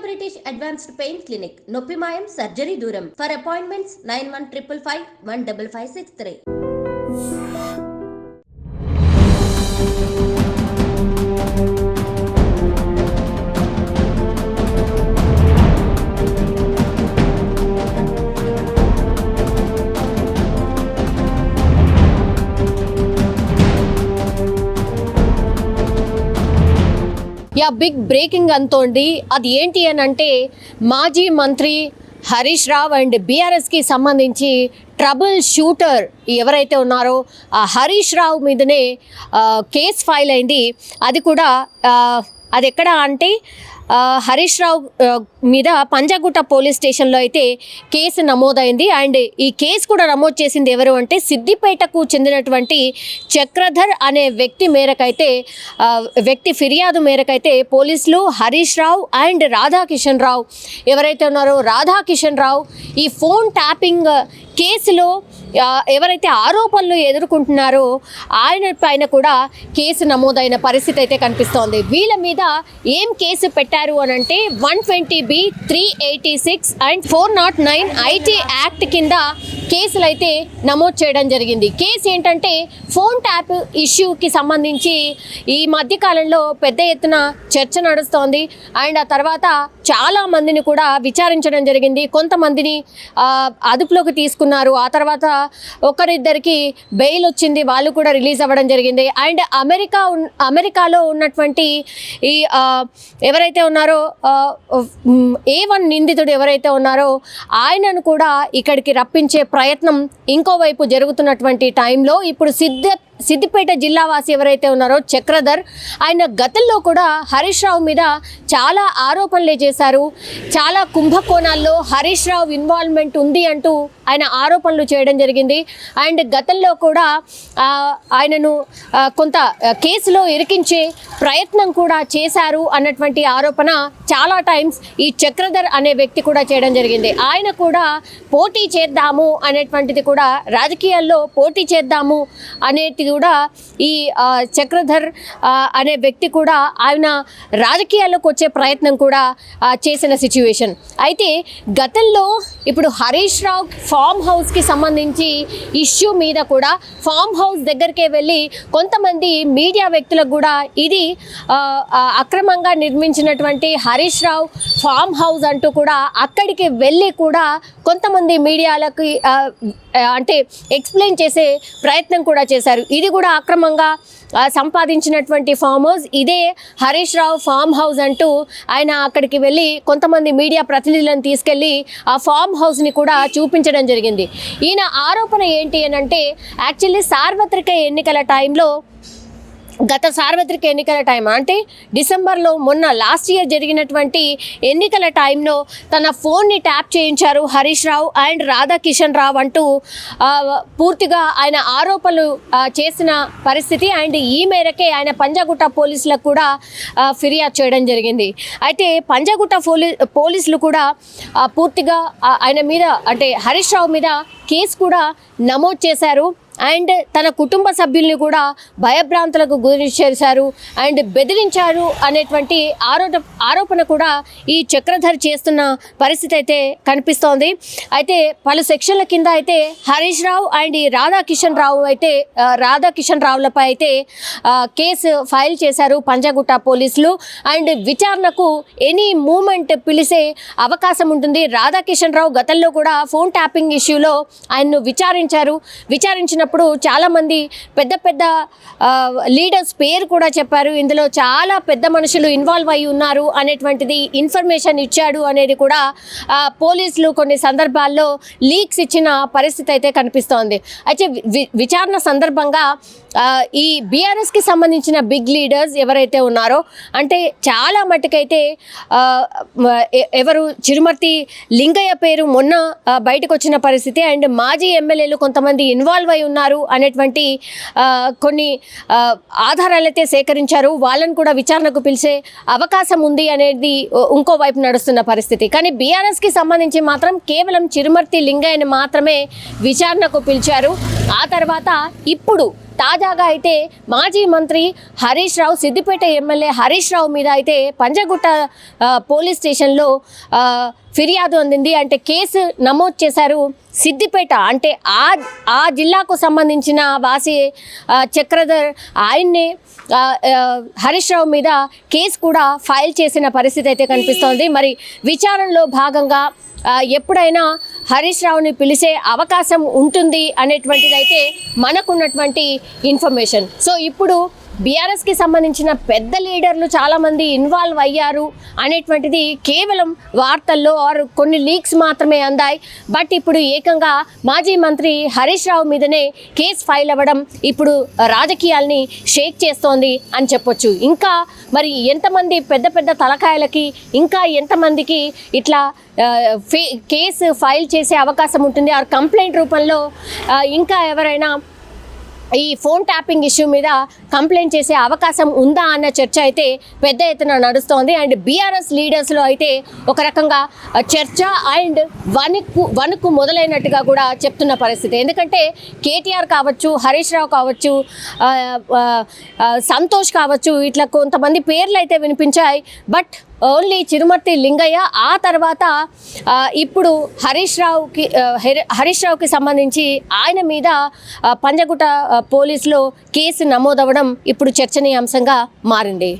British Advanced Pain Clinic, నొప్పి మాయం surgery దూరం. For appointments 9155515563. బిగ్ బ్రేకింగ్ అంతోంది. అది ఏంటి అని అంటే మాజీ మంత్రి హరీష్ రావు అండ్ బీఆర్ఎస్కి సంబంధించి ట్రబుల్ షూటర్ ఎవరైతే ఉన్నారో ఆ హరీష్ రావు మీదనే కేసు ఫైల్ అయింది. అది కూడా అది ఎక్కడ అంటే హరీష్ రావు మీద పంజాగుట్ట పోలీస్ స్టేషన్లో అయితే కేసు నమోదైంది. అండ్ ఈ కేసు కూడా నమోదు చేసింది ఎవరు అంటే సిద్దిపేటకు చెందినటువంటి చక్రధర్ అనే వ్యక్తి ఫిర్యాదు మేరకైతే పోలీసులు హరీష్ రావు అండ్ రాధాకిషన్ రావు ఎవరైతే ఉన్నారో రాధాకిషన్ రావు ఈ ఫోన్ ట్యాపింగ్ కేసులో ఎవరైతే ఆరోపణలు ఎదుర్కొంటున్నారో ఆయన పైన కూడా కేసు నమోదైన పరిస్థితి అయితే కనిపిస్తోంది. వీళ్ళ మీద ఏం కేసు పెట్టారు అని అంటే 120B 386 అండ్ 409 ఐటీ యాక్ట్ కింద కేసులు అయితే నమోదు చేయడం జరిగింది. కేసు ఏంటంటే ఫోన్ ట్యాప్ ఇష్యూకి సంబంధించి ఈ మధ్యకాలంలో పెద్ద ఎత్తున చర్చ నడుస్తోంది. అండ్ ఆ తర్వాత చాలా మందిని కూడా విచారించడం జరిగింది. కొంతమందిని అదుపులోకి తీసుకున్నారు. ఆ తర్వాత ఒకరిద్దరికి బెయిల్ వచ్చింది, వాళ్ళు కూడా రిలీజ్ అవ్వడం జరిగింది. అండ్ అమెరికాలో ఉన్నటువంటి ఈ ఎవరైతే ఉన్నారో A1 నిందితుడు ఎవరైతే ఉన్నారో ఆయనను కూడా ఇక్కడికి రప్పించే ప్రయత్నం ఇంకోవైపు జరుగుతున్నటువంటి టైంలో ఇప్పుడు సిద్దిపేట జిల్లావాసి ఎవరైతే ఉన్నారో చక్రధర్ ఆయన గతంలో కూడా హరీష్ రావు మీద చాలా ఆరోపణలే చేశారు. చాలా కుంభకోణాల్లో హరీష్ రావు ఇన్వాల్వ్మెంట్ ఉంది అంటూ ఆయన ఆరోపణలు చేయడం జరిగింది. అండ్ గతంలో కూడా ఆయనను కొంత కేసులో ఇరికించే ప్రయత్నం కూడా చేశారు అన్నటువంటి ఆరోపణ చాలా టైమ్స్ ఈ చక్రధర్ అనే వ్యక్తి కూడా చేయడం జరిగింది. ఆయన కూడా పోటీ చేద్దాము అనేటువంటిది కూడా రాజకీయాల్లో పోటీ చేద్దాము అనేది కూడా ఈ చక్రధర్ అనే వ్యక్తి కూడా ఆయన రాజకీయాల్లోకి వచ్చే ప్రయత్నం కూడా చేసిన సిచ్యువేషన్. అయితే గతంలో ఇప్పుడు హరీష్ రావు ఫామ్ హౌస్కి సంబంధించి ఇష్యూ మీద కూడా ఫామ్ హౌస్ దగ్గరికే వెళ్ళి కొంతమంది మీడియా వ్యక్తులకు కూడా ఇది అక్రమంగా నిర్మించినటువంటి హరీష్ రావు ఫామ్ హౌస్ అంటూ కూడా అక్కడికి వెళ్ళి కూడా కొంతమంది మీడియాలకి అంటే ఎక్స్ప్లెయిన్ చేసే ప్రయత్నం కూడా చేశారు. ఇది కూడా అక్రమంగా సంపాదించినటువంటి ఫామ్ హౌస్, ఇదే హరీష్ రావు ఫామ్ హౌస్ అంటూ ఆయన అక్కడికి వెళ్ళి కొంతమంది మీడియా ప్రతినిధులను తీసుకెళ్ళి ఆ ఫామ్ హౌస్ని కూడా చూపించడం జరిగింది. ఈయన ఆరోపణ ఏంటి అని అంటే యాక్చువల్లీ సార్వత్రిక ఎన్నికల టైంలో గత సార్వత్రిక ఎన్నికల టైం అంటే డిసెంబర్లో మొన్న లాస్ట్ ఇయర్ జరిగినటువంటి ఎన్నికల టైంలో తన ఫోన్ని ట్యాప్ చేయించారు హరీష్ రావు అండ్ రాధాకిషన్ రావు అంటూ పూర్తిగా ఆయన ఆరోపణలు చేసిన పరిస్థితి. అండ్ ఈ మేరకే ఆయన పంజాగుట్ట పోలీసులకు కూడా ఫిర్యాదు చేయడం జరిగింది. అయితే పంజాగుట్ట పోలీసులు కూడా పూర్తిగా ఆయన మీద అంటే హరీష్ రావు మీద కేసు కూడా నమోదు చేశారు. అండ్ తన కుటుంబ సభ్యుల్ని కూడా భయభ్రాంతులకు గురి చేశారు అండ్ బెదిరించారు అనేటువంటి ఆరోపణ కూడా ఈ చక్రధర్ చేస్తున్న పరిస్థితి అయితే కనిపిస్తోంది. అయితే పలు సెక్షన్ల కింద అయితే హరీష్ రావు అండ్ ఈ రాధాకిషన్ రావులపై అయితే కేసు ఫైల్ చేశారు పంజాగుట్ట పోలీసులు. అండ్ విచారణకు ఎనీ మూమెంట్ పిలిచే అవకాశం ఉంటుంది. రాధాకిషన్ రావు గతంలో కూడా ఫోన్ ట్యాపింగ్ ఇష్యూలో ఆయన్ను విచారించిన చాలా మంది పెద్ద పెద్ద లీడర్స్ పేరు కూడా చెప్పారు. ఇందులో చాలా పెద్ద మనుషులు ఇన్వాల్వ్ అయి ఉన్నారు అనేటువంటిది ఇన్ఫర్మేషన్ ఇచ్చాడు అనేది కూడా పోలీసులు కొన్ని సందర్భాల్లో లీక్స్ ఇచ్చిన పరిస్థితి అయితే కనిపిస్తోంది. అయితే విచారణ సందర్భంగా ఈ బీఆర్ఎస్కి సంబంధించిన బిగ్ లీడర్స్ ఎవరైతే ఉన్నారో అంటే చాలా మట్టుకైతే ఎవరు చిరుమర్తి లింగయ్య పేరు మొన్న బయటకు వచ్చిన పరిస్థితి. అండ్ మాజీ ఎమ్మెల్యేలు కొంతమంది ఇన్వాల్వ్ అయి ఉన్నారు అనేటువంటి కొన్ని ఆధారాలు అయితే సేకరించారు. వాళ్ళని కూడా విచారణకు పిలిచే అవకాశం ఉంది అనేది ఇంకోవైపు నడుస్తున్న పరిస్థితి. కానీ బీఆర్ఎస్కి సంబంధించి మాత్రం కేవలం చిరుమర్తి లింగయ్యని మాత్రమే విచారణకు పిలిచారు. ఆ తర్వాత ఇప్పుడు తాజాగా అయితే మాజీ మంత్రి హరీష్ రావు, సిద్దిపేట ఎమ్మెల్యే హరీష్ రావు మీద అయితే పంజగుట్ట పోలీస్ స్టేషన్లో ఫిర్యాదు అందింది. అంటే కేసు నమోదు చేశారు. సిద్దిపేట అంటే ఆ జిల్లాకు సంబంధించిన వాసి చక్రధర్ ఆయన్నే హరీష్ రావు మీద కేసు కూడా ఫైల్ చేసిన పరిస్థితి అయితే కనిపిస్తోంది. మరి విచారణలో భాగంగా ఎప్పుడైనా హరీష్ రావుని పిలిచే అవకాశం ఉంటుంది అనేటువంటిది అయితే మనకున్నటువంటి ఇన్ఫర్మేషన్. సో ఇప్పుడు బీఆర్ఎస్కి సంబంధించిన పెద్ద లీడర్లు చాలామంది ఇన్వాల్వ్ అయ్యారు అనేటువంటిది కేవలం వార్తల్లో కొన్ని లీక్స్ మాత్రమే అందాయి. బట్ ఇప్పుడు ఏకంగా మాజీ మంత్రి హరీష్ రావు మీదనే కేసు ఫైల్ అవ్వడం ఇప్పుడు రాజకీయాల్ని షేక్ చేస్తోంది అని చెప్పొచ్చు. ఇంకా మరి ఎంతమంది పెద్ద పెద్ద తలకాయలకి ఇంకా ఎంతమందికి ఇట్లా కేసు ఫైల్ చేసే అవకాశం ఉంటుంది, ఆ కంప్లైంట్ రూపంలో ఇంకా ఎవరైనా ఈ ఫోన్ ట్యాపింగ్ ఇష్యూ మీద కంప్లైంట్ చేసే అవకాశం ఉందా అన్న చర్చ అయితే పెద్ద ఎత్తున నడుస్తోంది. అండ్ బీఆర్ఎస్ లీడర్స్లో అయితే ఒక రకంగా చర్చ అండ్ వణుకు మొదలైనట్టుగా కూడా చెప్తున్న పరిస్థితి. ఎందుకంటే కేటీఆర్ కావచ్చు, హరీష్ రావు కావచ్చు, సంతోష్ కావచ్చు, ఇట్లా కొంతమంది పేర్లు అయితే వినిపించాయి. బట్ ఓన్లీ చిరుమర్తి లింగయ్య, ఆ తర్వాత ఇప్పుడు హరీష్ రావుకి సంబంధించి ఆయన మీద పంజగుట్ట పోలీసులో కేసు నమోదవడం ఇప్పుడు చర్చనీయాంశంగా మారింది.